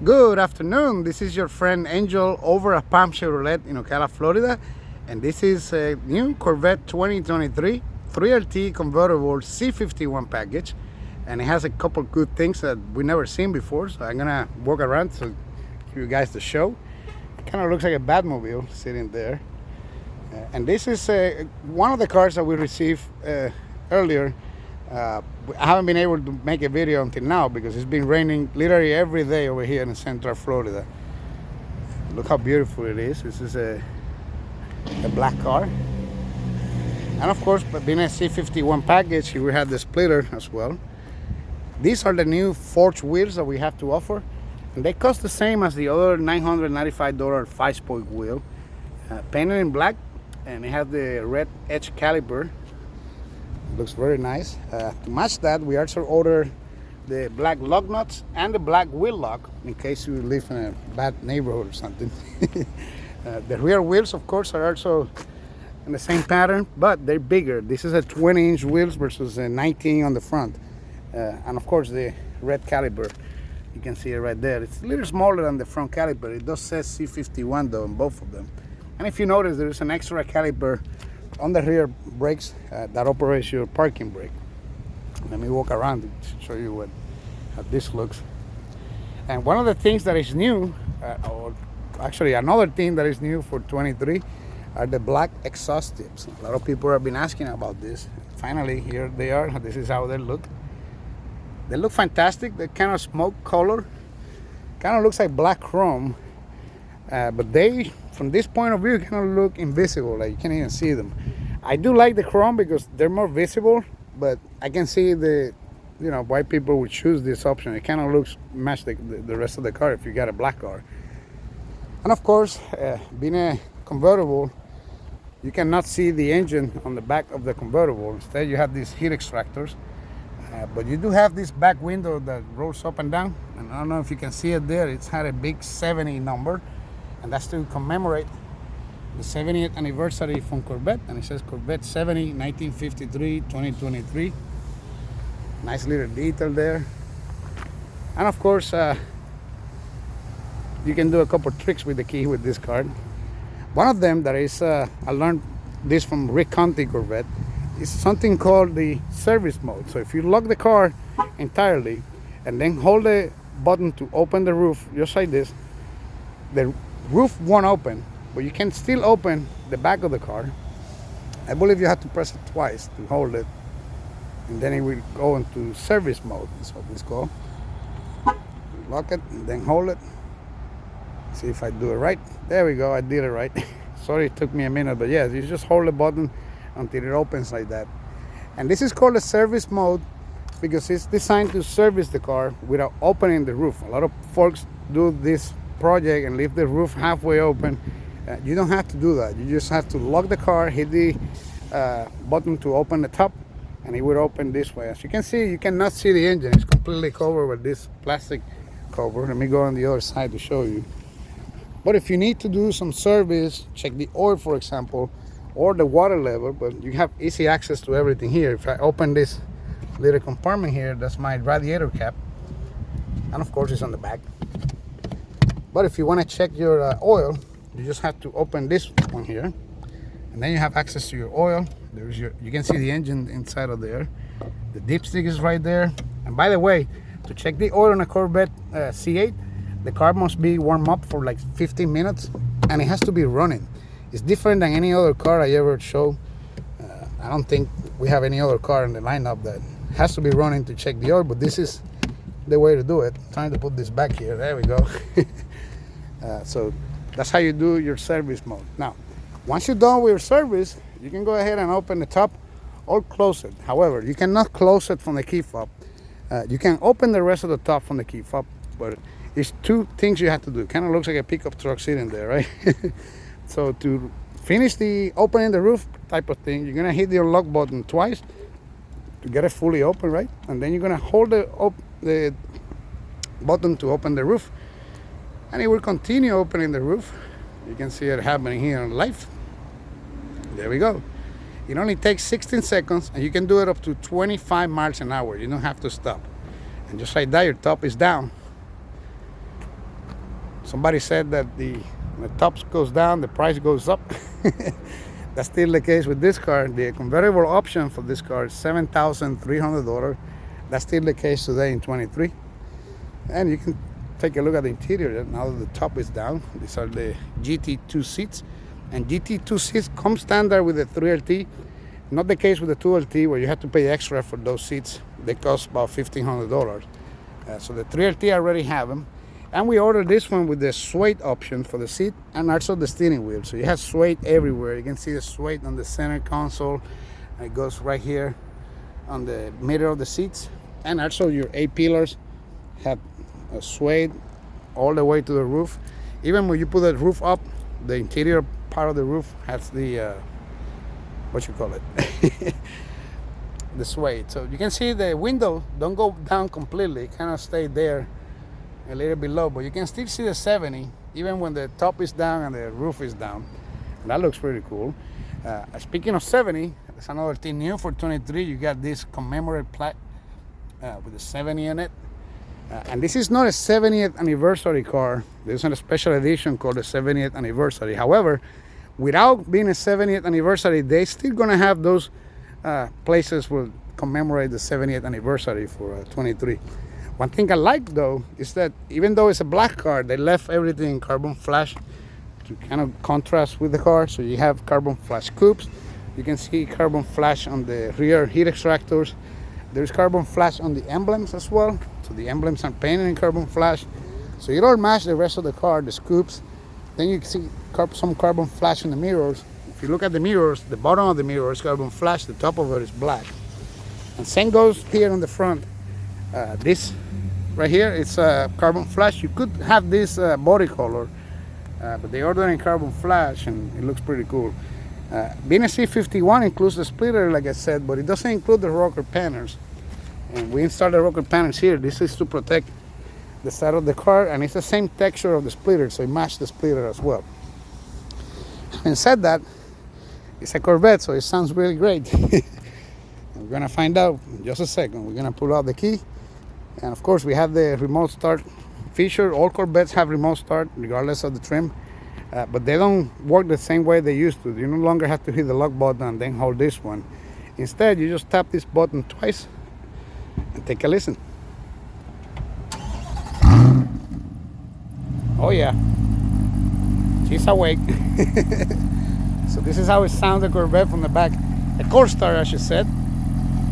Good afternoon. This is your friend Angel over at Palm Chevrolet in Ocala, Florida. And this is a new Corvette 2023 3LT convertible Z51 package. And it has a couple good things that we never seen before. So I'm gonna walk around to give you guys the show. It kind of looks like a Batmobile sitting there. And this is one of the cars that we received earlier. I haven't been able to make a video until now because it's been raining literally every day over here in Central Florida. Look how beautiful it is. This is a black car. And of course, being a C51 package, we had the splitter as well. These are the new forged wheels that we have to offer. And they cost the same as the other $995 5-spoke wheel. Painted in black, and it has the red edge caliper. Looks very nice. To match that, we also ordered the black lug nuts and the black wheel lock in case you live in a bad neighborhood or something. The rear wheels, of course, are also in the same pattern, but they're bigger. This is a 20-inch wheels versus a 19 on the front. And of course, the red caliper, you can see it right there. It's a little smaller than the front caliper. It does say C51 though on both of them. And if you notice, there is an extra caliper on the rear brakes that operates your parking brake. Let me walk around to show you how this looks. And one of the things that is new, or actually another thing that is new for 23, are the black exhaust tips. A lot of people have been asking about this. Finally, here they are. This is how they look. They look fantastic. They kind of smoke color. Kind of looks like black chrome. But they, from this point of view, kind of look invisible, like you can't even see them. I do like the chrome because they're more visible, but I can see why people would choose this option. It kind of looks match the rest of the car if you got a black car. And of course, being a convertible, you cannot see the engine on the back of the convertible. Instead, you have these heat extractors. But you do have this back window that rolls up and down. And I don't know if you can see it there. It's had a big 70 number. And that's to commemorate the 70th anniversary from Corvette. And it says Corvette 70, 1953, 2023. Nice little detail there. And of course, you can do a couple tricks with the key with this card. One of them that is, I learned this from Rick Conti Corvette, is something called the service mode. So if you lock the car entirely and then hold the button to open the roof, just like this, the roof won't open, but you can still open the back of the car. I believe you have to press it twice to hold it, and then it will go into service mode. That's what it's called. Lock it and then hold it. See if I do it right. There we go, I did it right. Sorry it took me a minute, but yes, you just hold the button until it opens like that. And this is called a service mode because it's designed to service the car without opening the roof. A lot of folks do this project and leave the roof halfway open. You don't have to do that. You just have to lock the car, hit the button to open the top, and it will open this way. As you can see, you cannot see the engine. It's completely covered with this plastic cover. Let me go on the other side to show you. But if you need to do some service, check the oil, for example, or the water level, but you have easy access to everything here. If I open this little compartment here, that's my radiator cap. And of course, it's on the back. But if you want to check your oil, you just have to open this one here, and then you have access to your oil. There's you can see the engine inside of there. The dipstick is right there. And by the way, to check the oil on a Corvette C8, the car must be warmed up for like 15 minutes, and it has to be running. It's different than any other car I ever show. I don't think we have any other car in the lineup that has to be running to check the oil, but this is the way to do it. I'm trying to put this back here. There we go. So that's how you do your service mode. Now, once you're done with your service, you can go ahead and open the top or close it. However, you cannot close it from the key fob. You can open the rest of the top from the key fob, but it's two things you have to do. Kind of looks like a pickup truck sitting there, right? So to finish the opening the roof type of thing, you're gonna hit the unlock button twice to get it fully open, right? And then you're gonna hold the button to open the roof, and it will continue opening the roof. You can see it happening here on live. There we go. It only takes 16 seconds, and you can do it up to 25 miles an hour. You don't have to stop. And just like that, your top is down. Somebody said that the top goes down, the price goes up. That's still the case with this car. The convertible option for this car is $7,300. That's still the case today in 23. And you can take a look at the interior now that the top is down. These are the GT2 seats. And GT2 seats come standard with the 3LT. Not the case with the 2LT, where you have to pay extra for those seats. They cost about $1,500. So the 3LT I already have them. And we ordered this one with the suede option for the seat and also the steering wheel. So you have suede everywhere. You can see the suede on the center console. It goes right here on the middle of the seats. And also your A-pillars have a suede all the way to the roof. Even when you put the roof up, the interior part of the roof has the, what you call it? The suede. So you can see the window don't go down completely. It kind of stay there a little bit low, but you can still see the 70 even when the top is down and the roof is down. And that looks pretty cool. Speaking of 70, that's another thing new for 23. You got this commemorative plaque with the 70 in it. And this is not a 70th anniversary car. There's a special edition called the 70th anniversary. However, without being a 70th anniversary, they still gonna have those places will commemorate the 70th anniversary for 23. One thing I like though is that even though it's a black car, they left everything in carbon flash to kind of contrast with the car. So you have carbon flash coupes. You can see carbon flash on the rear heat extractors. There's carbon flash on the emblems as well. So the emblems are painted in carbon flash. So you don't match the rest of the car, the scoops. Then you can see some carbon flash in the mirrors. If you look at the mirrors, the bottom of the mirror is carbon flash, the top of it is black. And same goes here on the front. This right here, it's carbon flash. You could have this body color, but they ordered in carbon flash and it looks pretty cool. Being a Z51 includes the splitter, like I said, but it doesn't include the rocker panels. And we installed the rocker panels here. This is to protect the side of the car, and it's the same texture of the splitter, so it matches the splitter as well. Having said that, it's a Corvette, so it sounds really great. We're gonna find out in just a second. We're gonna pull out the key. And of course, we have the remote start feature. All Corvettes have remote start, regardless of the trim. But they don't work the same way they used to. You no longer have to hit the lock button and then hold this one. Instead, you just tap this button twice and take a listen. Oh yeah, she's awake. So this is how it sounds, the Corvette from the back. A cold start, I should say.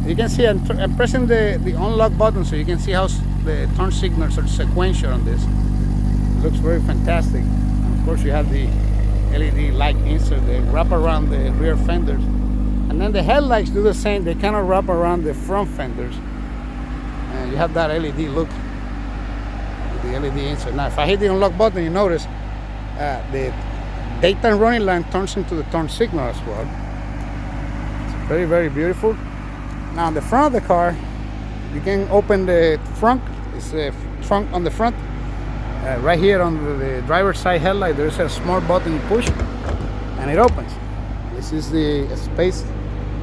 You can see I'm pressing the unlock button, so you can see how the turn signals are sequential on this. It looks very fantastic. And of course, you have the LED light insert. They wrap around the rear fenders, and then the headlights do the same. They kind of wrap around the front fenders, and you have that LED look with the LED insert. Now, if I hit the unlock button, you notice the daytime running line turns into the turn signal as well. It's very, very beautiful. Now on the front of the car, you can open the trunk. It's a trunk on the front. Right here on the driver's side headlight, there's a small button you push and it opens. This is the space,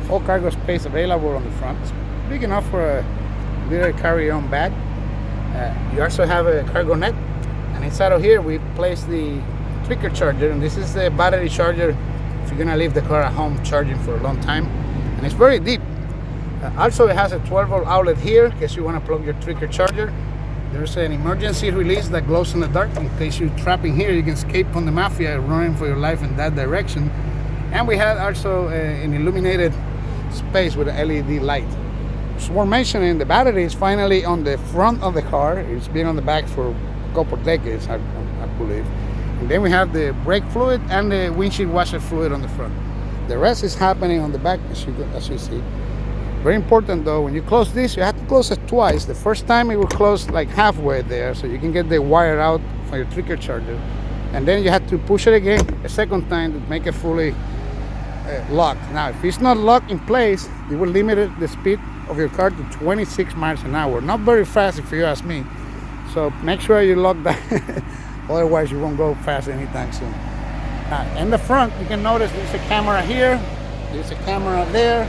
full cargo space available on the front. It's big enough for a little carry-on bag. You also have a cargo net, and inside of here we place the trigger charger, and this is the battery charger if you're gonna leave the car at home charging for a long time. And it's very deep. Also, it has a 12-volt outlet here in case you want to plug your trigger charger. There's an emergency release that glows in the dark. In case you're trapped in here, you can escape from the mafia running for your life in that direction. And we have also an illuminated space with an LED light. It's worth mentioning, the battery is finally on the front of the car. It's been on the back for a couple of decades, I believe. And then we have the brake fluid and the windshield washer fluid on the front. The rest is happening on the back, as you see. Very important though, when you close this, you have to close it twice. The first time it will close like halfway there, so you can get the wire out for your trigger charger. And then you have to push it again a second time to make it fully locked. Now, if it's not locked in place, it will limit the speed of your car to 26 miles an hour. Not very fast if you ask me. So make sure you lock that, otherwise you won't go fast anytime soon. Now, in the front, you can notice there's a camera here, there's a camera there,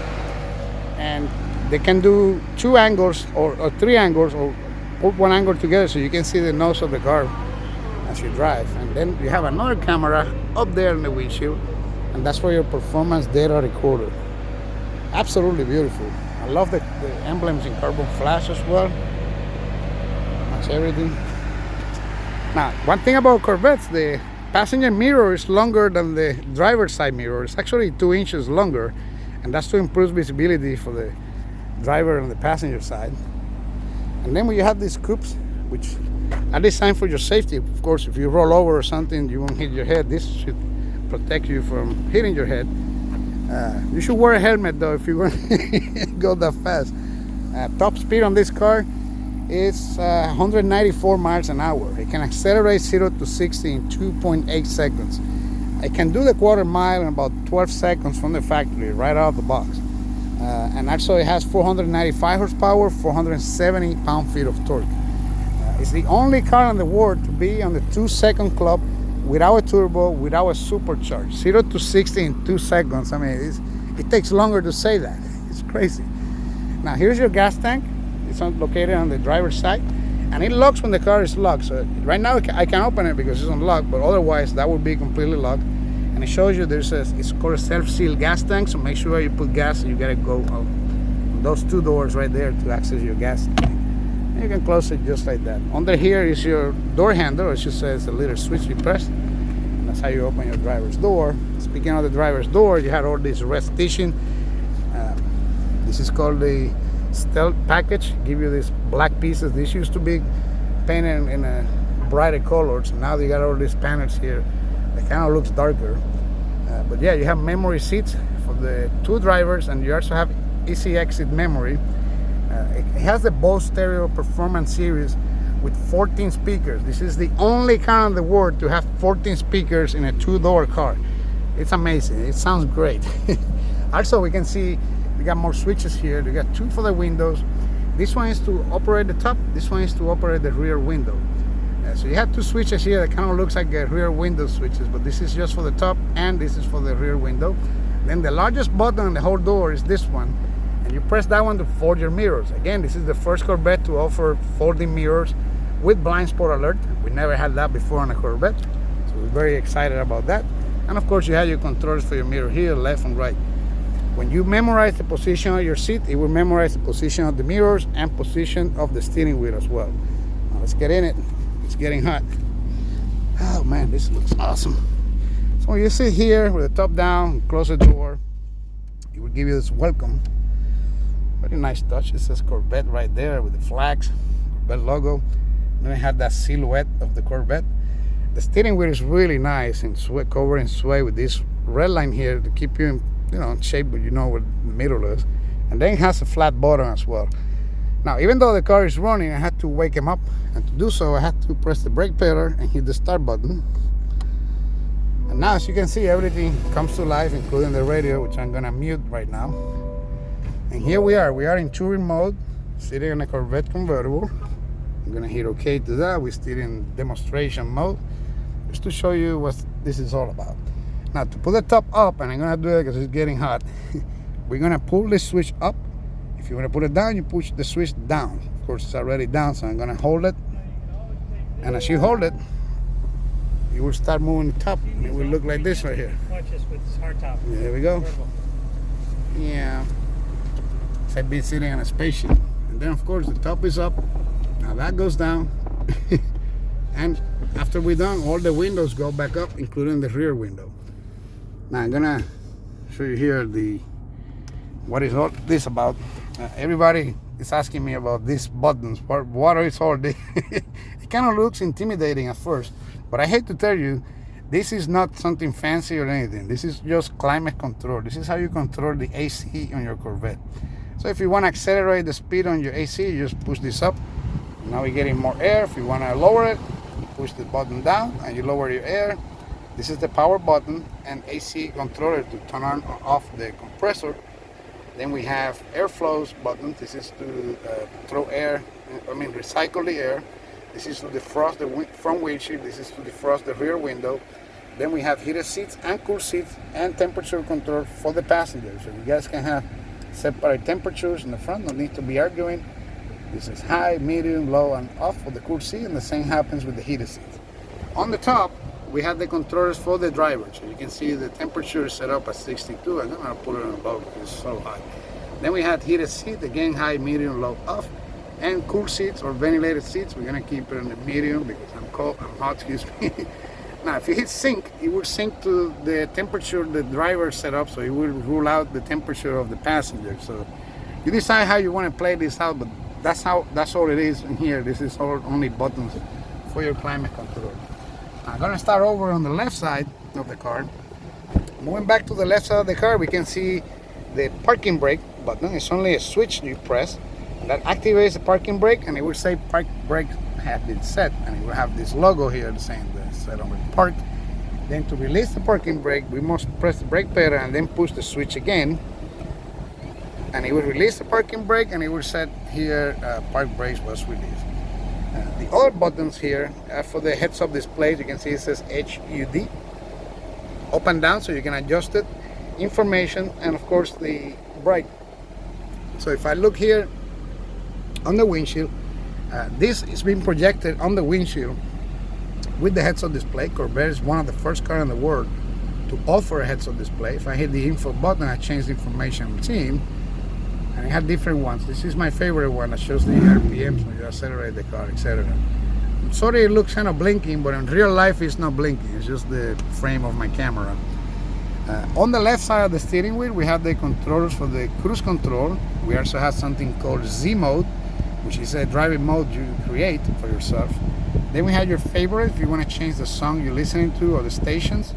and they can do 2 angles or 3 angles, or put 1 angle together so you can see the nose of the car as you drive. And then you have another camera up there in the windshield, and that's for your performance data recorder. Absolutely beautiful. I love the emblems in carbon flash as well. Match everything. Now, one thing about Corvettes, the passenger mirror is longer than the driver's side mirror. It's actually 2 inches longer, and that's to improve visibility for the driver on the passenger side. And then you have these coupes, which are designed for your safety. Of course, if you roll over or something, you won't hit your head. This should protect you from hitting your head. You should wear a helmet though if you're going to go that fast. Top speed on this car is 194 miles an hour. It can accelerate 0 to 60 in 2.8 seconds. I can do the quarter mile in about 12 seconds from the factory, right out of the box. And also it has 495 horsepower, 470 pound-feet of torque. It's the only car in the world to be on the 2-second club without a turbo, without a supercharge. 0 to 60 in 2 seconds. I mean, it takes longer to say that. It's crazy. Now here's your gas tank. It's located on the driver's side, and it locks when the car is locked. So right now I can open it because it's unlocked, but otherwise that would be completely locked. And it shows you it's called a self-sealed gas tank, so make sure you put gas, you gotta go out those 2 doors right there to access your gas tank. And you can close it just like that. Under here is your door handle, it just says a little switch you press. And that's how you open your driver's door. Speaking of the driver's door, you had all this red stitching. This is called the stealth package. Give you these black pieces. This used to be painted in a brighter color, so now you got all these panels here. It kind of looks darker, but yeah, you have memory seats for the 2 drivers, and you also have easy exit memory. It has the Bose Stereo Performance Series with 14 speakers. This is the only car in the world to have 14 speakers in a 2-door car. It's amazing. It sounds great. Also, we can see we got more switches here. We got 2 for the windows. This one is to operate the top. This one is to operate the rear window. So you have 2 switches here that kind of looks like rear window switches, but this is just for the top and this is for the rear window. Then the largest button on the whole door is this one, and you press that one to fold your mirrors. Again, this is the first Corvette to offer folding mirrors with blind spot alert. We never had that before on a Corvette, so we're very excited about that. And of course you have your controls for your mirror here, left and right. When you memorize the position of your seat, it will memorize the position of the mirrors and position of the steering wheel as well. Now let's get in it. It's getting hot. Oh man, this looks awesome. So when you sit here with the top down, close the door, it will give you this welcome. Very nice touch. It says Corvette right there with the flags, Corvette logo. Then I have that silhouette of the Corvette. The steering wheel is really nice and covered in sway with this red line here to keep you in shape, but you know where the middle is. And then it has a flat bottom as well. Now, even though the car is running, I had to wake him up, and to do so I had to press the brake pedal and hit the start button. And now, as you can see, everything comes to life, including the radio, which I'm gonna mute right now. And here we are in touring mode, sitting in a Corvette convertible. I'm gonna hit OK to that. We're still in demonstration mode, just to show you what this is all about. Now, to put the top up, and I'm gonna do it because it's getting hot, we're gonna pull this switch up. If you want to put it down, you push the switch down. Of course, it's already down, so I'm going to hold it. And as you hold it, you will start moving the top. It will look like this right here. Watch this with this hard top. Yeah, there we go. Yeah. It's like being sitting on a spaceship. And then, of course, the top is up. Now that goes down. And after we're done, all the windows go back up, including the rear window. Now I'm going to show you here what is all this about. Everybody is asking me about these buttons. What is all this? It kind of looks intimidating at first, but I hate to tell you, this is not something fancy or anything. This is just climate control. This is how you control the AC on your Corvette. So if you want to accelerate the speed on your AC, you just push this up. Now we're getting more air. If you want to lower it, push the button down and you lower your air. This is the power button and AC controller to turn on or off the compressor. Then we have airflows button. This is to throw air, recycle the air. This is to defrost the front windshield. This is to defrost the rear window. Then we have heated seats and cool seats and temperature control for the passengers. So you guys can have separate temperatures in the front, no need to be arguing. This is high, medium, low, and off for the cool seat, and the same happens with the heated seats. On the top, we have the controllers for the driver. So you can see the temperature is set up at 62. I'm gonna put it on low because it's so hot. Then we have heated seat, again high, medium, low, off. And cool seats or ventilated seats. We're gonna keep it on the medium because I'm cold, I'm hot, excuse me. Now, if you hit sync, it will sync to the temperature the driver set up, so it will rule out the temperature of the passenger. So you decide how you want to play this out, but that's all it is in here. This is all only buttons for your climate control. I'm gonna start over on the left side of the car. Moving back to the left side of the car, we can see the parking brake button. It's only a switch you press. That activates the parking brake, and it will say park brake have been set, and it will have this logo here saying the set on park. Then to release the parking brake, we must press the brake pedal and then push the switch again, and it will release the parking brake, and it will set here park brakes was released. The other buttons here for the heads-up display, you can see it says HUD, up and down, so you can adjust it, information, and of course the brake. So if I look here on the windshield, this is being projected on the windshield with the heads-up display. Corvette is one of the first cars in the world to offer a heads-up display. If I hit the info button, I change the information routine, and I have different ones. This is my favorite one that shows the RPMs when you accelerate the car, etc. I'm sorry it looks kind of blinking, but in real life it's not blinking, it's just the frame of my camera. On the left side of the steering wheel, we have the controllers for the cruise control. We also have something called Z mode, which is a driving mode you create for yourself. Then we have your favorite if you want to change the song you're listening to or the stations.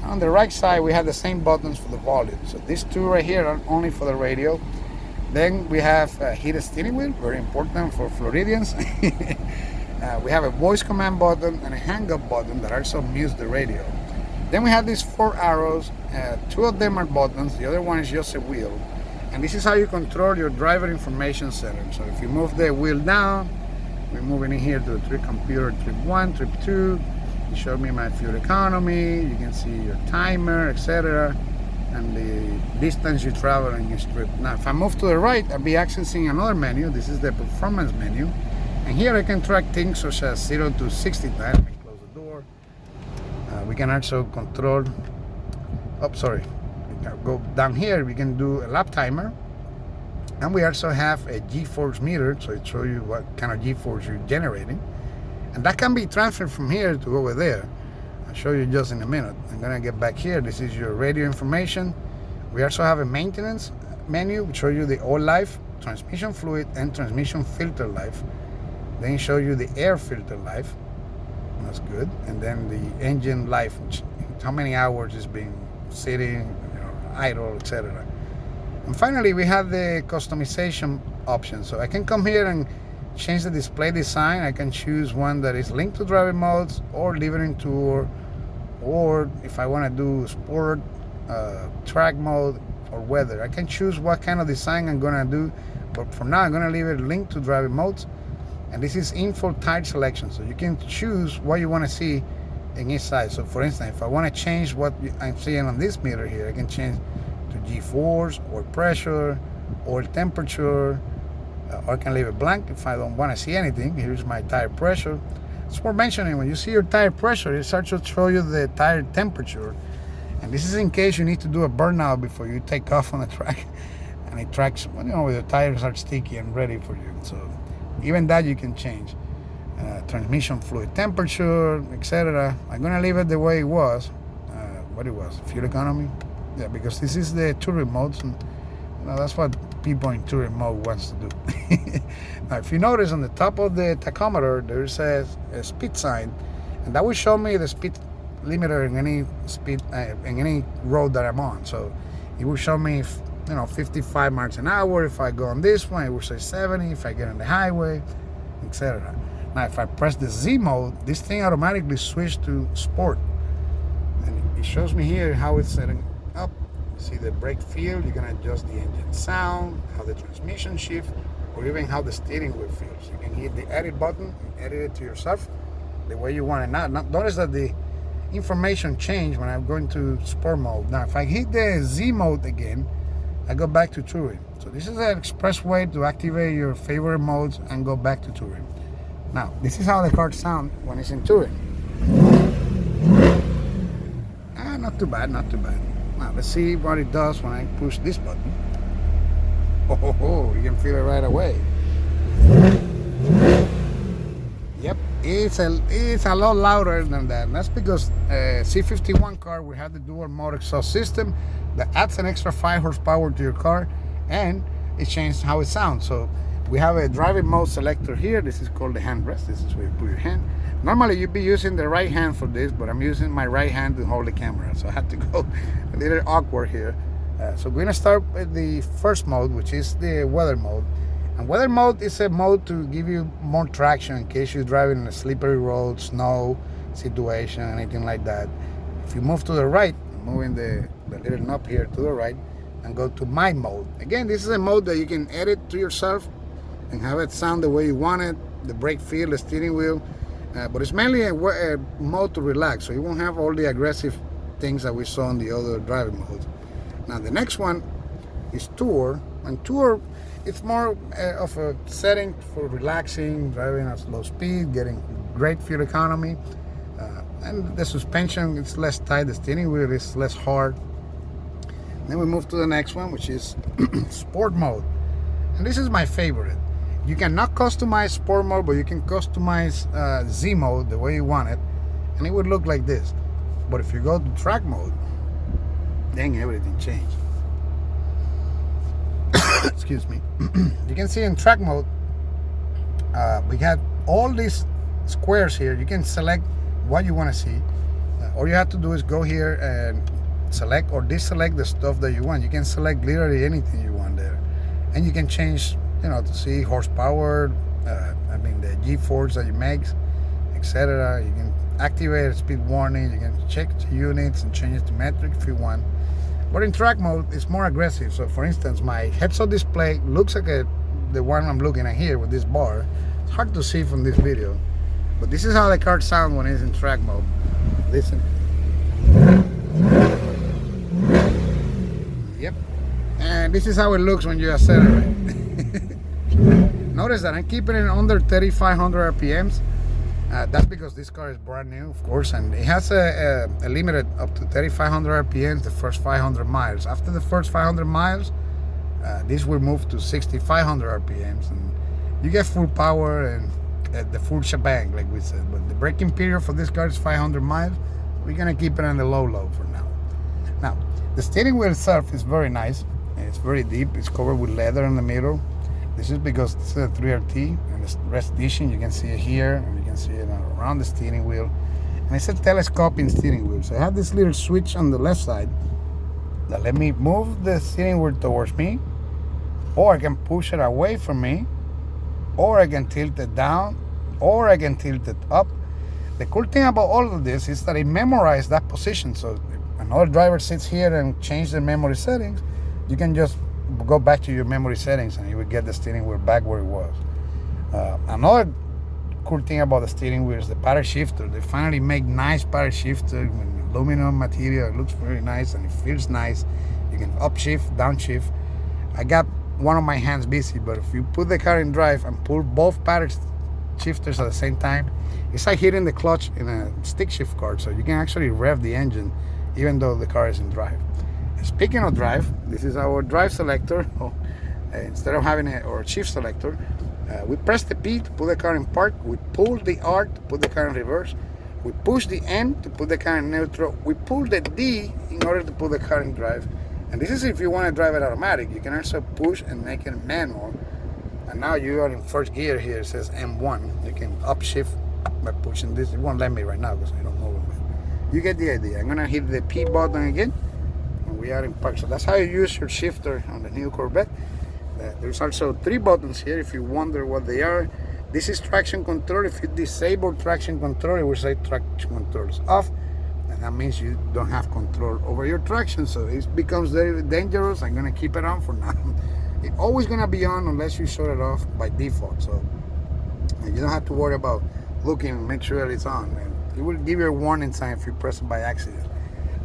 On the right side, we have the same buttons for the volume. So these two right here are only for the radio. Then we have a heated steering wheel, very important for Floridians. We have a voice command button and a hang-up button that also mutes the radio. Then we have these 4 arrows. 2 of them are buttons, the other one is just a wheel. And this is how you control your driver information center. So if you move the wheel down, we're moving in here to the trip computer, trip 1, trip 2. You show me my fuel economy, you can see your timer, etc. And the distance you travel on your trip. Now if I move to the right, I'll be accessing another menu. This is the performance menu. And here I can track things such as 0 to 60 time. Let me close the door. We can also control, go down here, we can do a lap timer, and we also have a G-force meter, so it shows you what kind of G-force you're generating, and that can be transferred from here to over there. I'll show you just in a minute. I'm gonna get back here. This is your radio information. We also have a maintenance menu which shows you the oil life, transmission fluid, and transmission filter life. Then it shows you the air filter life. That's good. And then the engine life, which how many hours is being sitting, idle, etc. And finally, we have the customization option. So I can come here and change the display design. I can choose one that is linked to driving modes, or leave it in tour, or if I want to do sport, track mode, or weather. I can choose what kind of design I'm gonna do, but for now I'm gonna leave it linked to driving modes. And this is info type selection, so you can choose what you want to see in each side. So for instance, if I want to change what I'm seeing on this meter here, I can change to G-force or pressure or temperature, or I can leave it blank if I don't want to see anything. Here's my tire pressure. It's worth mentioning, when you see your tire pressure, it starts to show you the tire temperature, and this is in case you need to do a burnout before you take off on the track, and it tracks, when the tires are sticky and ready for you. So even that you can change. Transmission fluid temperature, etc. I'm gonna leave it the way it was. What it was, fuel economy. Yeah, because this is the touring mode, and that's what people in touring mode wants to do. Now, if you notice on the top of the tachometer, there says a speed sign, and that will show me the speed limiter in any speed in any road that I'm on. So it will show me 55 miles an hour. If I go on this one, it will say 70. If I get on the highway, etc. Now, if I press the Z mode, this thing automatically switches to sport, and it shows me here how it's setting up. You see the brake feel. You can adjust the engine sound, how the transmission shift, or even how the steering wheel feels. You can hit the edit button and edit it to yourself the way you want it. Now, notice that the information changed when I'm going to sport mode. Now, if I hit the Z mode again, I go back to touring. So this is an express way to activate your favorite modes and go back to touring. Now, this is how the car sounds when it's in touring. Not too bad, not too bad. Now let's see what it does when I push this button. Oh, you can feel it right away. Yep, it's a lot louder than that. And that's because C51 car, we have the dual mode exhaust system that adds an extra 5 horsepower to your car, and it changes how it sounds. So we have a driving mode selector here. This is called the handrest. This is where you put your hand. Normally you'd be using the right hand for this, but I'm using my right hand to hold the camera, so I had to go a little awkward here. So we're gonna start with the first mode, which is the weather mode. And weather mode is a mode to give you more traction in case you're driving in a slippery road, snow situation, anything like that. If you move to the right, moving the little knob here to the right, and go to my mode. Again, this is a mode that you can edit to yourself and have it sound the way you want it, the brake feel, the steering wheel. But it's mainly a mode to relax, so you won't have all the aggressive things that we saw in the other driving modes. Now the next one is Tour, and Tour, it's more of a setting for relaxing, driving at slow speed, getting great fuel economy, and the suspension is less tight, the steering wheel is less hard. Then we move to the next one, which is Sport mode, and this is my favorite. You cannot customize Sport mode, but you can customize Z mode the way you want it, and it would look like this. But if you go to track mode, then everything changed. Excuse me. You can see in track mode, we have all these squares here. You can select what you want to see. All you have to do is go here and select or deselect the stuff that you want. You can select literally anything you want there, and you can change, to see horsepower, the G-force that you make, etc. You can activate a speed warning. You can check the units and change it to metric if you want. But in track mode, it's more aggressive. So for instance, my heads-up display looks like the one I'm looking at here with this bar. It's hard to see from this video, but this is how the car sounds when it's in track mode. Listen. Yep. And this is how it looks when you accelerate. Notice that I'm keeping it under 3,500 RPMs. That's because this car is brand new, of course, and it has a limited up to 3,500 RPMs the first 500 miles. After the first 500 miles, this will move to 6,500 RPMs, and you get full power and the full shebang, like we said. But the braking period for this car is 500 miles. We're gonna keep it on the low for now. Now, the steering wheel itself is very nice. It's very deep. It's covered with leather in the middle. This is because this is a 3RT, and the rest edition, you can see it here, and you can see it around the steering wheel. And it's a telescoping steering wheel. So I have this little switch on the left side that let me move the steering wheel towards me, or I can push it away from me, or I can tilt it down, or I can tilt it up. The cool thing about all of this is that it memorized that position. So if another driver sits here and changes the memory settings, you can just go back to your memory settings and you will get the steering wheel back where it was. Another cool thing about the steering wheel is the paddle shifter. They finally make nice paddle shifter with aluminum material. It looks very nice and it feels nice. You can upshift, downshift. I got one of my hands busy, but if you put the car in drive and pull both paddle shifters at the same time, it's like hitting the clutch in a stick shift car. So you can actually rev the engine even though the car is in drive. Speaking of drive, this is our drive selector. Instead of having a shift selector, we press the P to put the car in park. We pull the R to put the car in reverse. We push the N to put the car in neutral. We pull the D in order to put the car in drive. And this is if you want to drive it automatic. You can also push and make it manual. And now you are in first gear here. It says M1. You can upshift by pushing this. It won't let me right now because I don't know it. You get the idea. I'm gonna hit the P button again. We are in park. So that's how you use your shifter on the new Corvette. There's also 3 buttons here if you wonder what they are. This is traction control. If you disable traction control, it will say traction control is off, and that means you don't have control over your traction, so it becomes very dangerous. I'm gonna keep it on for now. It's always gonna be on unless you shut it off by default, so you don't have to worry about looking and make sure that it's on, and it will give you a warning sign if you press it by accident.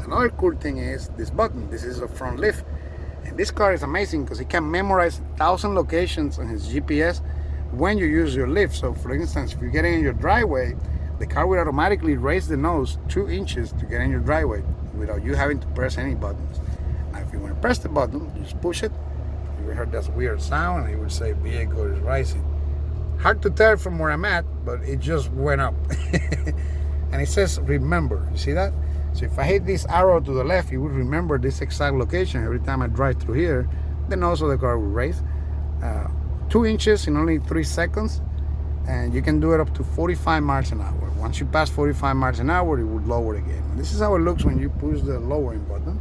Another cool thing is this button. This is a front lift, and this car is amazing because it can memorize 1,000 locations on his GPS when you use your lift. So for instance, if you're getting in your driveway, the car will automatically raise the nose 2 inches to get in your driveway. without you having to press any buttons. Now if you want to press the button, you just push it. You will hear that weird sound and it will say vehicle is rising. Hard to tell from where I'm at, but it just went up. And it says remember, you see that? So if I hit this arrow to the left, you will remember this exact location every time I drive through here. Then also the car will race. 2 inches in only 3 seconds, and you can do it up to 45 miles an hour. Once you pass 45 miles an hour, it would lower again. And this is how it looks when you push the lowering button.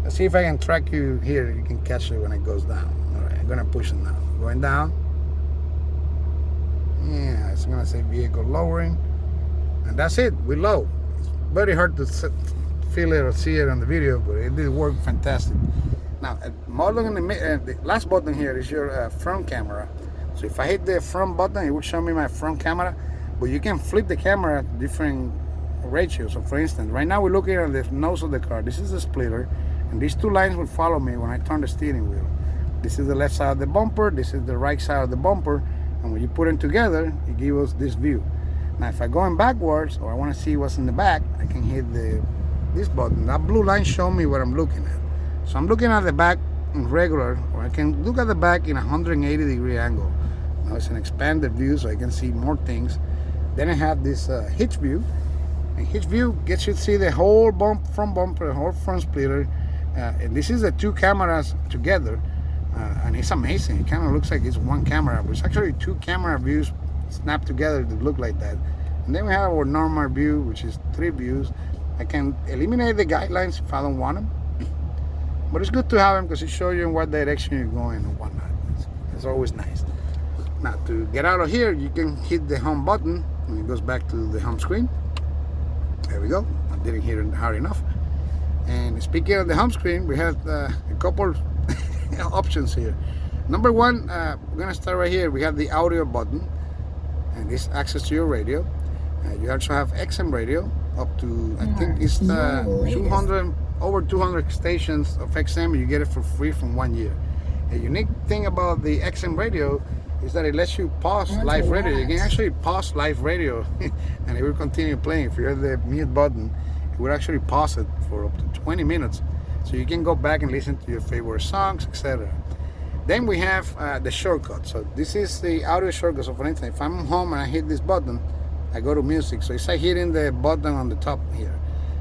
Let's see if I can track you here. You can catch it when it goes down. All right, I'm gonna push it now. Going down. Yeah, it's gonna say vehicle lowering, and that's it. We low. It's very hard to feel it or see it on the video, but it did work fantastic. Now, model in the last button here is your front camera. So if I hit the front button, it will show me my front camera, but you can flip the camera at different ratios. So for instance, right now we're looking at the nose of the car. This is the splitter, and these 2 lines will follow me when I turn the steering wheel. This is the left side of the bumper, this is the right side of the bumper, and when you put them together, it gives us this view. Now if I go in backwards, or I want to see what's in the back, I can hit this button. That blue line shows me what I'm looking at. So I'm looking at the back in regular, or I can look at the back in a 180-degree angle. Now it's an expanded view, so I can see more things. Then I have this hitch view, and hitch view gets you to see the whole front bumper, the whole front splitter, and this is the 2 cameras together, and it's amazing. It kind of looks like it's 1 camera, but it's actually 2 camera views snapped together to look like that. And then we have our normal view, which is 3 views. I can eliminate the guidelines if I don't want them. But it's good to have them because it shows you in what direction you're going and whatnot. It's always nice. Now to get out of here, you can hit the home button and it goes back to the home screen. There we go. I didn't hit it hard enough. And speaking of the home screen, we have a couple options here. Number 1, we're gonna start right here. We have the audio button, and this access to your radio. You also have XM radio up to, I think it's 200. Over 200 stations of XM. You get it for free from 1 year. A unique thing about the XM radio is that it lets you pause live radio. You can actually pause live radio and it will continue playing. If you hit the mute button, it will actually pause it for up to 20 minutes. So you can go back and listen to your favorite songs, etc. Then we have the shortcut. So this is the audio shortcut. So for instance, if I'm home and I hit this button, I go to music. So it's like hitting the button on the top here.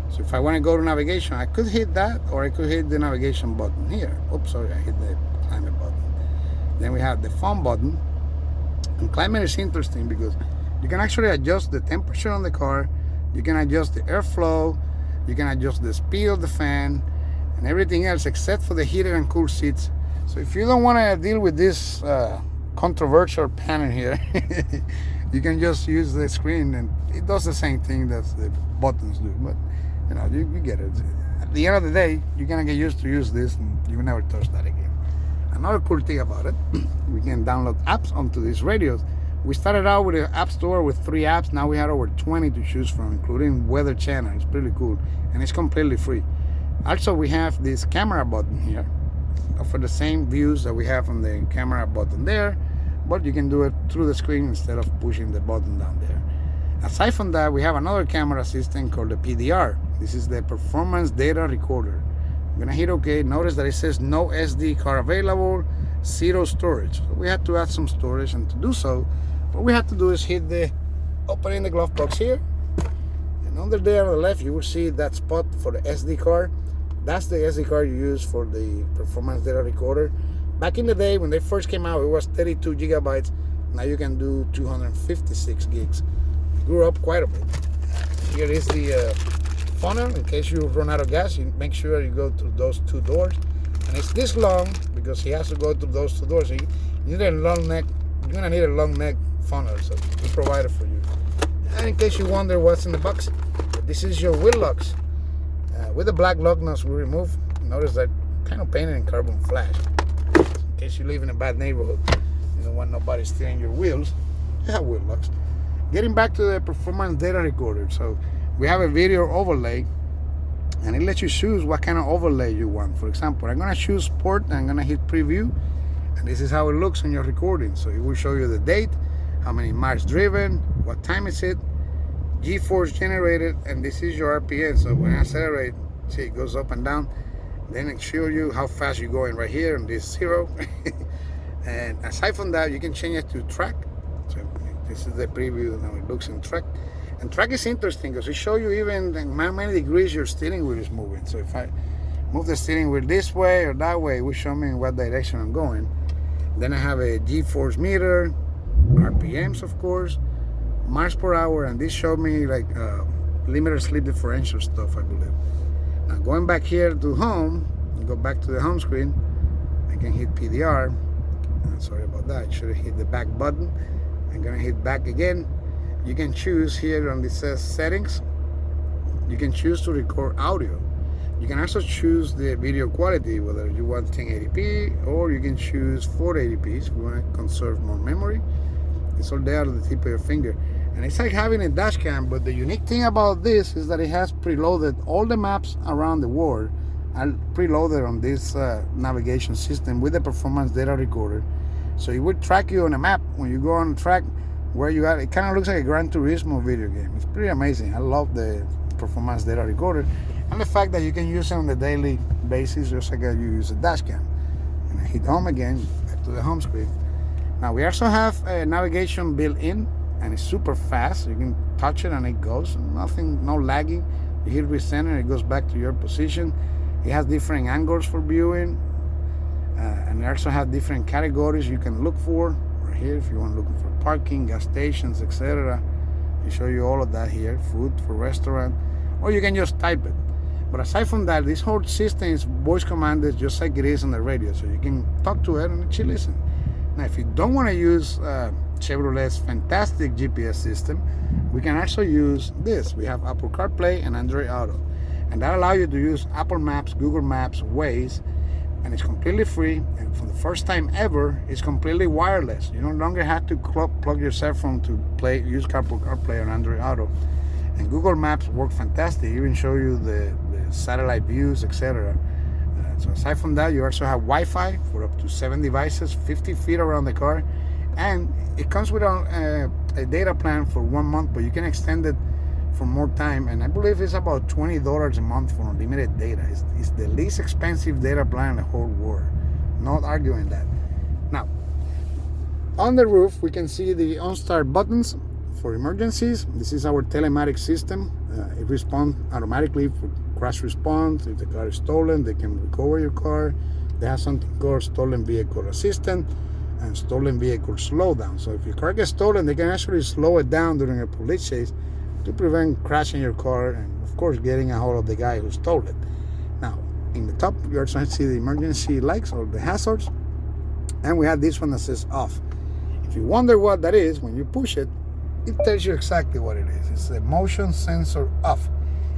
So if I want to go to navigation, I could hit that, or I could hit the navigation button here. Oops, sorry, I hit the climate button. Then we have the phone button. And climate is interesting because you can actually adjust the temperature on the car, you can adjust the airflow, you can adjust the speed of the fan, and everything else except for the heated and cool seats. So if you don't want to deal with this controversial panel here, you can just use the screen, and it does the same thing that the buttons do. But you know, you get it. At the end of the day, you're gonna get used to use this, and you will never touch that again. Another cool thing about it, we can download apps onto these radios. We started out with an app store with 3 apps. Now we have over 20 to choose from, including Weather Channel. It's pretty cool, and it's completely free. Also, we have this camera button here for the same views that we have on the camera button there, but you can do it through the screen instead of pushing the button down there. Aside from that, we have another camera system called the PDR. This is the Performance Data Recorder. I'm gonna hit OK. Notice that it says no SD card available, 0 storage. So we had to add some storage, and to do so, what we have to do is hit the opening the glove box here, and under there on the left you will see that spot for the SD card. That's the SD card you use for the Performance Data Recorder. Back in the day when they first came out, it was 32 gigabytes. Now you can do 256 gigs. It grew up quite a bit. Here is the funnel. In case you run out of gas, you make sure you go through those 2 doors. And it's this long because he has to go through those 2 doors. So you need a long neck. You're gonna need a long neck funnel, so we provide it for you. And in case you wonder what's in the box, this is your wheel locks. With the black lock nuts we remove, notice that kind of painted in carbon flash. In case you live in a bad neighborhood, you don't want nobody steering your wheels, you have wheel locks. Getting back to the Performance Data Recorder, so we have a video overlay, and it lets you choose what kind of overlay you want. For example, I'm gonna choose Sport, and I'm gonna hit Preview, and this is how it looks on your recording. So it will show you the date, how many miles driven, what time is it, G-force generated, and this is your RPM. So when I accelerate, See, it goes up and down. Then it shows you how fast you're going right here on this 0. And aside from that, you can change it to track. So this is the preview how it looks in track. And track is interesting because it shows you even how many degrees your steering wheel is moving. So if I move the steering wheel this way or that way, it will show me in what direction I'm going. Then I have a G-force meter, RPMs of course, miles per hour, and this showed me like limiter slip differential stuff, I believe. Now going back here to home, go back to the home screen, I can hit PDR. Sorry about that, I should have hit the back button. I'm gonna hit back again. You can choose here on this says settings, you can choose to record audio. You can also choose the video quality, whether you want 1080p or you can choose 480p if you want to conserve more memory. It's all there at the tip of your finger. And it's like having a dash cam, but the unique thing about this is that it has preloaded all the maps around the world are preloaded on this navigation system with the performance data recorder. So it would track you on a map when you go on track where you are. It kind of looks like a Gran Turismo video game. It's pretty amazing. I love the performance data recorder and the fact that you can use it on a daily basis just like you use a dash cam. And I hit home again, back to the home screen. Now we also have a navigation built in, and it's super fast. You can touch it and it goes, nothing, no lagging. You hit recenter, it goes back to your position. It has different angles for viewing, and it also has different categories you can look for. Right here, if you want looking for parking, gas stations, etc. They show you all of that here, food for restaurant, or you can just type it. But aside from that, this whole system is voice commanded just like it is on the radio, so you can talk to it and actually listen. Now, if you don't want to use Chevrolet's fantastic GPS system, we can also use this. We have Apple CarPlay and Android Auto, and that allows you to use Apple Maps, Google Maps, Waze, and it's completely free. And for the first time ever, it's completely wireless. You no longer have to plug your cell phone to use Apple CarPlay or Android Auto. And Google Maps work fantastic. Even show you the satellite views, etc. So aside from that, you also have Wi-Fi for up to 7 devices, 50 feet around the car, and it comes with a data plan for 1 month, but you can extend it for more time. And I believe it's about $20 a month for unlimited data. It's the least expensive data plan in the whole world. Not arguing that. Now, on the roof, we can see the on-start buttons for emergencies. This is our telematic system. It responds automatically for crash response. If the car is stolen, they can recover your car. They have something called stolen vehicle assistant and stolen vehicle slowdown. So if your car gets stolen, they can actually slow it down during a police chase to prevent crashing your car and, of course, getting a hold of the guy who stole it. Now, in the top, you also see the emergency lights or the hazards, and we have this one that says off. If you wonder what that is, when you push it, it tells you exactly what it is. It's a motion sensor off.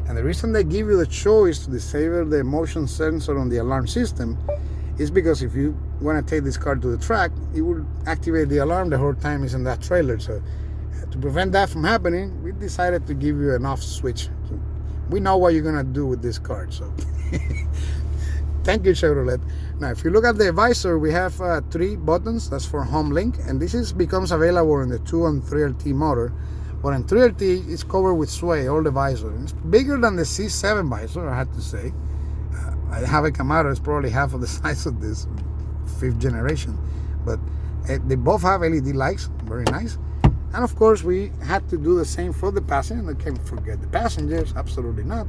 And the reason they give you the choice to disable the motion sensor on the alarm system is because if you want to take this car to the track, it will activate the alarm the whole time it's in that trailer. So to prevent that from happening, we decided to give you an off switch. So we know what you're going to do with this car. So thank you, Chevrolet. Now, if you look at the visor, we have 3 buttons. That's for home link, and this becomes available in the 2 and 3LT motor. But in 3LT, it's covered with sway, all the visor. It's bigger than the C7 visor, I have to say. I have a Camaro, it's probably half of the size of this 5th generation. But they both have LED lights, very nice. And of course, we had to do the same for the passenger. I can't forget the passengers, absolutely not.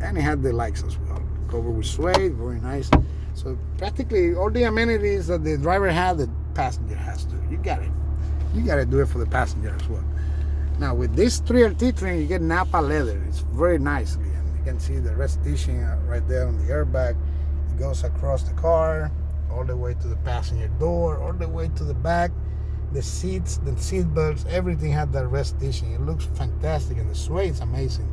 And it had the lights as well, covered with suede, very nice. So practically all the amenities that the driver had, the passenger has to. You got it. You got to do it for the passenger as well. Now with this 3LT trim, you get Napa leather. It's very nicely, and you can see the rest stitching right there on the airbag. It goes across the car, all the way to the passenger door, all the way to the back. The seats, the seat belts, everything had that rest stitching. It looks fantastic, and the suede is amazing.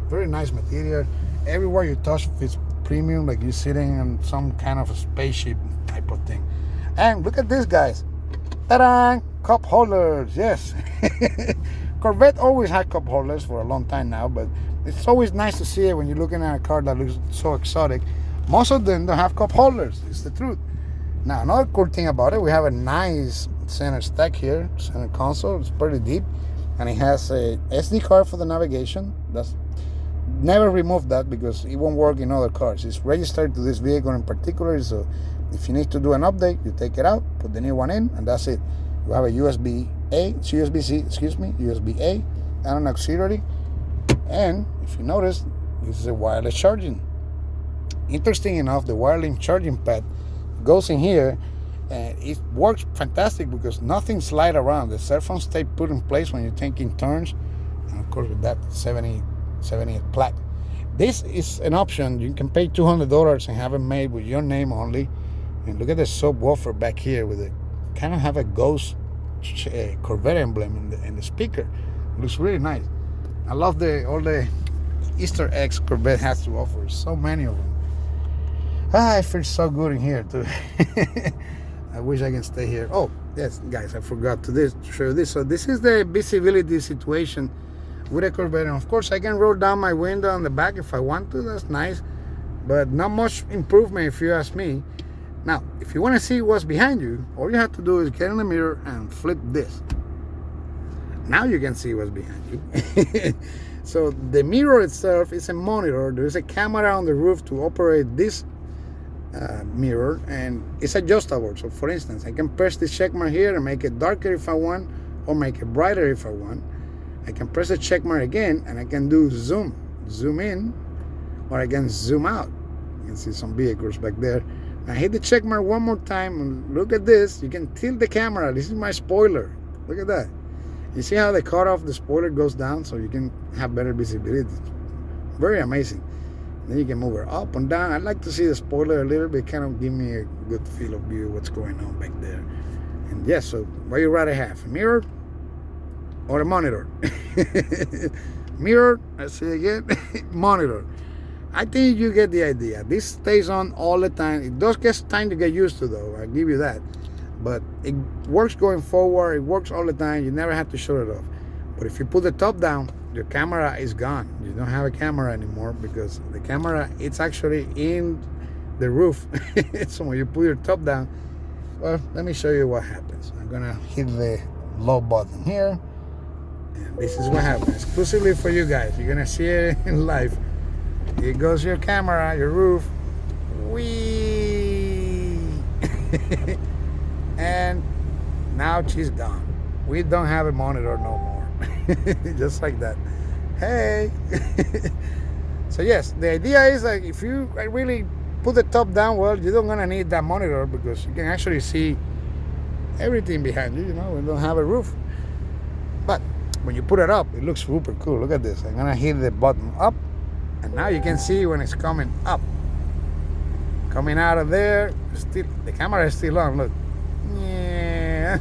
Very nice material. Everywhere you touch, it's premium, like you're sitting on some kind of a spaceship type of thing. And look at this, guys. Ta-da! Cup holders, yes. Corvette always had cup holders for a long time now, but it's always nice to see it when you're looking at a car that looks so exotic. Most of them don't have cup holders, it's the truth. Now, another cool thing about it, we have a nice center stack here, center console. It's pretty deep, and it has a SD card for the navigation. That's never remove that because it won't work in other cars. It's registered to this vehicle in particular, so if you need to do an update, you take it out, put the new one in, and that's it. You have a USB-A, USB-C, USB-A, and an auxiliary. And if you notice, this is a wireless charging. Interesting enough, the wireless charging pad goes in here, and it works fantastic because nothing slides around. The cell phones stay put in place when you're taking turns, and of course with that 70 plaque. This is an option. You can pay $200 and have it made with your name only. And look at the subwoofer back here with it. Kind of have a ghost Corvette emblem in the speaker. It looks really nice. I love all the Easter eggs Corvette has to offer. So many of them. I feel so good in here too. I wish I can stay here. Oh yes, guys, I forgot to show you this. So this is the visibility situation with a Corvette, and of course I can roll down my window on the back if I want to. That's nice, but not much improvement if you ask me. Now, if you want to see what's behind you, all you have to do is get in the mirror and flip this. Now you can see what's behind you. So the mirror itself is a monitor. There's a camera on the roof to operate this mirror, and it's adjustable. So for instance, I can press this check mark here and make it darker if I want, or make it brighter if I want. I can press the check mark again and I can do zoom in, or I can zoom out. You can see some vehicles back there. I hit the check mark one more time and look at this. You can tilt the camera. This is my spoiler. Look at that. You see how the cutoff of the spoiler goes down so you can have better visibility. Very amazing. Then you can move it up and down. I like to see the spoiler a little bit, kind of give me a good feel of view of what's going on back there. And yes, so what you rather have, a mirror or a monitor? Mirror, let's see again, monitor. I think you get the idea. This stays on all the time. It does get time to get used to though, I'll give you that. But it works going forward, it works all the time. You never have to shut it off. But if you put the top down, your camera is gone. You don't have a camera anymore because the camera, it's actually in the roof. So when you put your top down, well, let me show you what happens. I'm gonna hit the low button here. And this is what happens, exclusively for you guys. You're gonna see it in live. Here goes your camera, your roof. Whee! And now she's gone. We don't have a monitor no more. Just like that. Hey! So yes, the idea is like if you really put the top down, well, you don't gonna need that monitor because you can actually see everything behind you. You know, we don't have a roof. But when you put it up, it looks super cool. Look at this. I'm gonna hit the button up, and now you can see when it's coming up. Coming out of there, still the camera is still on. Look. Yeah.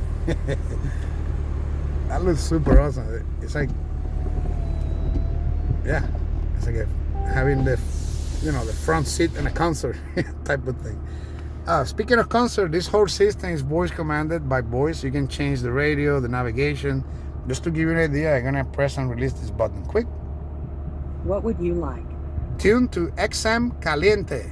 That looks super awesome. It's like, yeah, it's like having the, you know, the front seat in a concert type of thing. Speaking of concert, this whole system is voice commanded by voice. You can change the radio, the navigation. Just to give you an idea, I'm gonna press and release this button quick. What would you like? Tune to XM Caliente.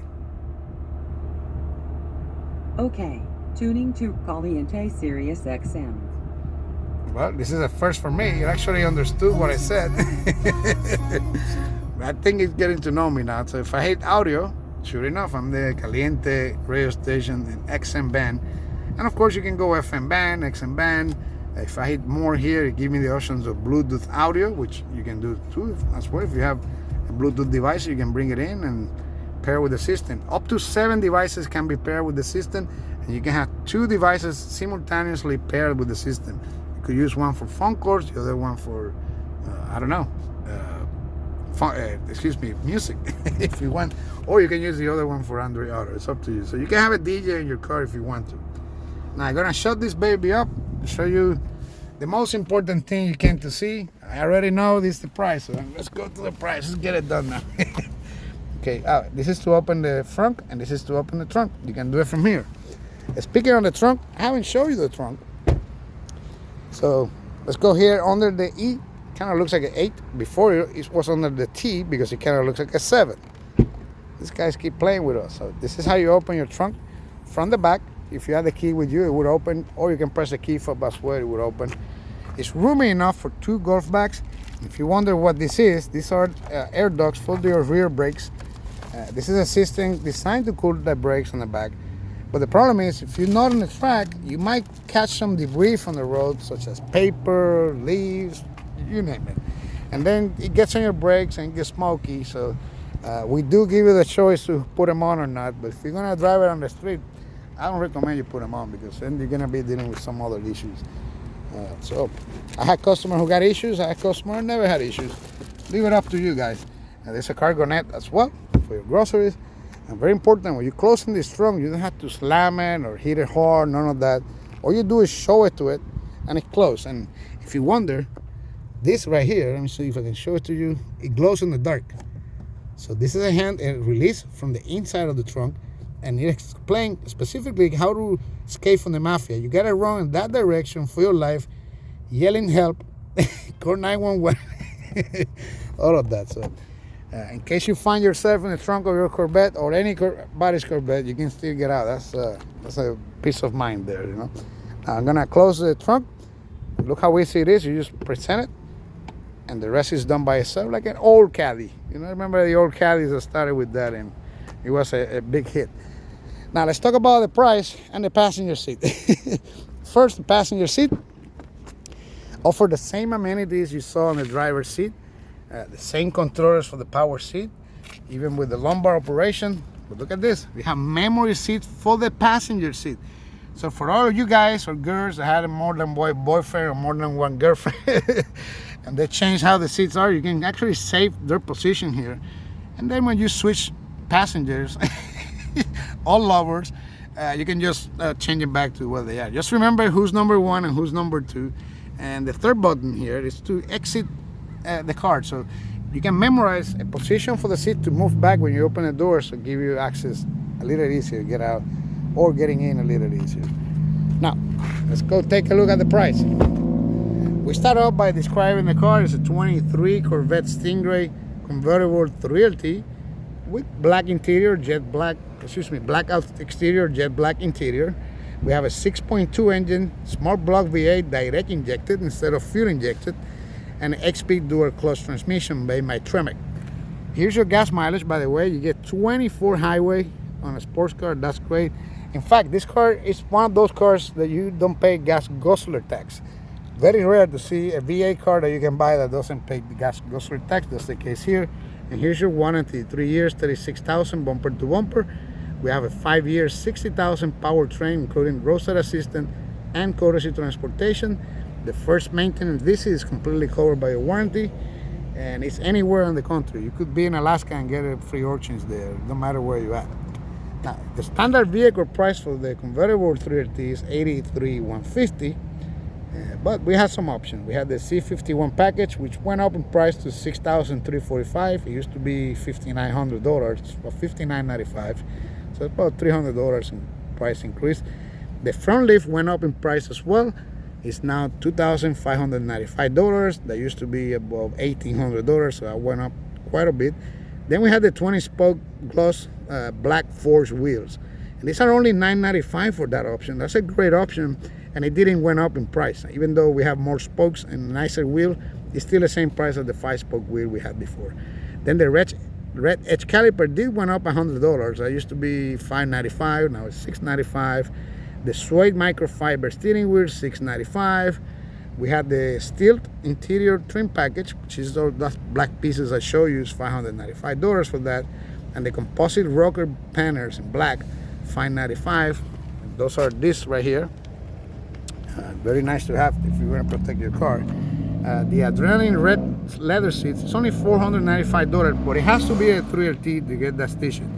Okay, tuning to Caliente Sirius XM. Well, this is a first for me. It actually understood what I said. I think it's getting to know me now. So if I hit audio, sure enough, I'm the Caliente radio station in XM band. And of course, you can go FM band, XM band. If I hit more here, it gives me the options of Bluetooth audio, which you can do too as well. If you have a Bluetooth device, you can bring it in and pair with the system. Up to 7 devices can be paired with the system, and you can have 2 devices simultaneously paired with the system. You could use one for phone calls, the other one for, I don't know, music if you want, or you can use the other one for Android Auto. It's up to you. So you can have a DJ in your car if you want to. Now I'm gonna shut this baby up to show you the most important thing you came to see. I already know this is the price, so let's go to the price. Let's get it done now. Okay, this is to open the front, and this is to open the trunk. You can do it from here. Speaking of the trunk, I haven't shown you the trunk. So let's go here under the E. Kind of looks like an 8. Before it was under the T because it kind of looks like a 7. These guys keep playing with us. So this is how you open your trunk from the back. If you have the key with you, it would open, or you can press the key fob as well, it would open. It's roomy enough for 2 golf bags, If you wonder what this is, these are air ducts for your rear brakes. This is a system designed to cool the brakes on the back. But the problem is, if you're not on the track, you might catch some debris from the road, such as paper, leaves, you name it. And then it gets on your brakes and it gets smoky. So we do give you the choice to put them on or not. But if you're gonna drive it on the street, I don't recommend you put them on, because then you're gonna be dealing with some other issues. So I had customers who got issues. I had customers who never had issues. Leave it up to you guys. And there's a cargo net as well for your groceries. And very important, when you're closing this trunk, you don't have to slam it or hit it hard, none of that. All you do is show it to it and it closes. And if you wonder, this right here, let me see if I can show it to you, it glows in the dark. So this is a hand release from the inside of the trunk, and it explains specifically how to escape from the mafia. You gotta run in that direction for your life, yelling help, call 911, all of that. So in case you find yourself in the trunk of your Corvette or anybody's Corvette, you can still get out. That's a peace of mind there, you know. Now I'm gonna close the trunk. Look how easy it is. You just present it, and the rest is done by itself, like an old Caddy. You know, remember the old Caddies that started with that, and it was a big hit. Now let's talk about the price and the passenger seat. First, the passenger seat offer the same amenities you saw on the driver's seat. The same controllers for the power seat, even with the lumbar operation. But look at this, we have memory seats for the passenger seat. So for all of you guys or girls that had more than one boyfriend or more than one girlfriend, and they change how the seats are, you can actually save their position here. And then when you switch passengers, all lovers, you can just change it back to where they are. Just remember who's number one and who's number two. And the third button here is to exit the car, so you can memorize a position for the seat to move back when you open the doors, to give you access a little easier, get out or getting in a little easier. Now let's go take a look at the price. We start off by describing the car. It's a 23 Corvette Stingray convertible 3LT with black interior, blackout exterior, jet black interior. We have a 6.2 engine, smart block V8, direct injected instead of fuel injected, and an 8-speed dual clutch transmission by my Tremec. Here's your gas mileage, by the way. You get 24 highway on a sports car. That's great. In fact, this car is one of those cars that you don't pay gas guzzler tax. Very rare to see a V8 car that you can buy that doesn't pay the gas guzzler tax. That's the case here. And here's your warranty: 3 years, 36,000 bumper to bumper. We have a 5 years, 60,000 powertrain, including roadside assistant and courtesy transportation. The first maintenance visit is completely covered by a warranty, and it's anywhere in the country. You could be in Alaska and get a free options there, no matter where you're at. Now, the standard vehicle price for the convertible 3LT is $83,150, but we have some options. We have the Z51 package, which went up in price to $6,345. It used to be $5,900 or $5,995, so it's about $300 in price increase. The front lift went up in price as well. It's now $2,595. That used to be above $1,800, so that went up quite a bit. Then we had the 20-spoke gloss black forged wheels, and these are only $995 for that option. That's a great option, and it didn't went up in price. Even though we have more spokes and nicer wheel, it's still the same price as the 5-spoke wheel we had before. Then the red edge caliper did went up $100. That used to be $595, now it's $695. The suede microfiber steering wheel, $695. We had the steel interior trim package, which is those black pieces I show you, is $595 for that. And the composite rocker panels in black, $595. Those are this right here. Very nice to have if you want to protect your car. The adrenaline red leather seats, it's only $495, but it has to be a 3LT to get that stitching.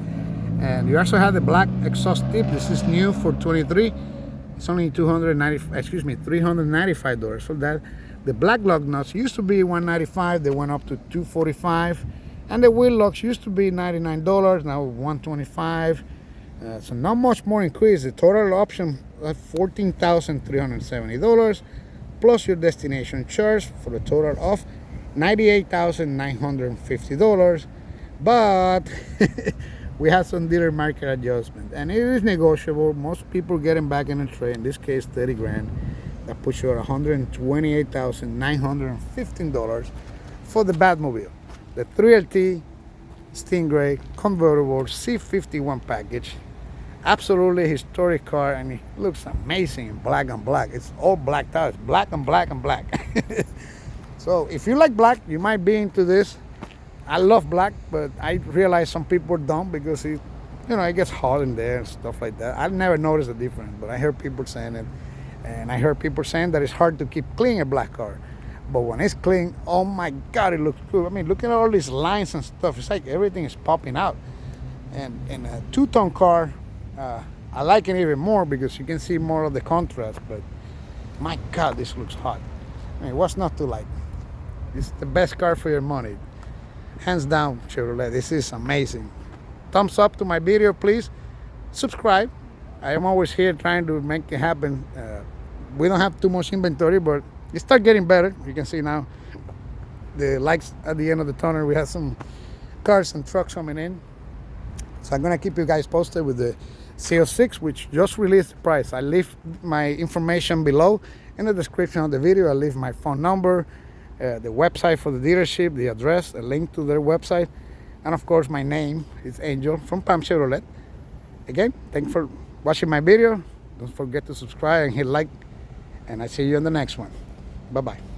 And you also have the black exhaust tip. This is new for 23. It's only $395 for that. The black lug nuts used to be $195. They went up to $245. And the wheel locks used to be $99. Now $125. So not much more increase. The total option at $14,370 plus your destination charge for a total of $98,950. But we have some dealer market adjustment, and it is negotiable. Most people getting back in the trade. In this case, 30 grand. That puts you at $128,915. for the Batmobile, the 3LT Stingray convertible C51 package. Absolutely historic car, and it looks amazing in black on black. It's all blacked out. It's black and black and black. So if you like black, you might be into this. I love black, but I realize some people don't because it gets hot in there and stuff like that. I've never noticed the difference, but I heard people saying it, and I heard people saying that it's hard to keep clean a black car. But when it's clean, oh my God, it looks good. I mean, look at all these lines and stuff. It's like everything is popping out. And in a two-tone car, I like it even more because you can see more of the contrast. But my God, this looks hot. I mean, what's not to like? It's the best car for your money. Hands down, Chevrolet. This is amazing. Thumbs up to my video, please. Subscribe. I am always here trying to make it happen. We don't have too much inventory, but it starts getting better. You can see now the lights at the end of the tunnel. We have some cars and trucks coming in. So I'm going to keep you guys posted with the CO6, which just released the price. I leave my information below in the description of the video. I leave my phone number, the website for the dealership, the address, a link to their website, and of course my name is Angel from Pam Chevrolet. Again, thanks for watching my video. Don't forget to subscribe and hit like, and I see you in the next one. Bye-bye.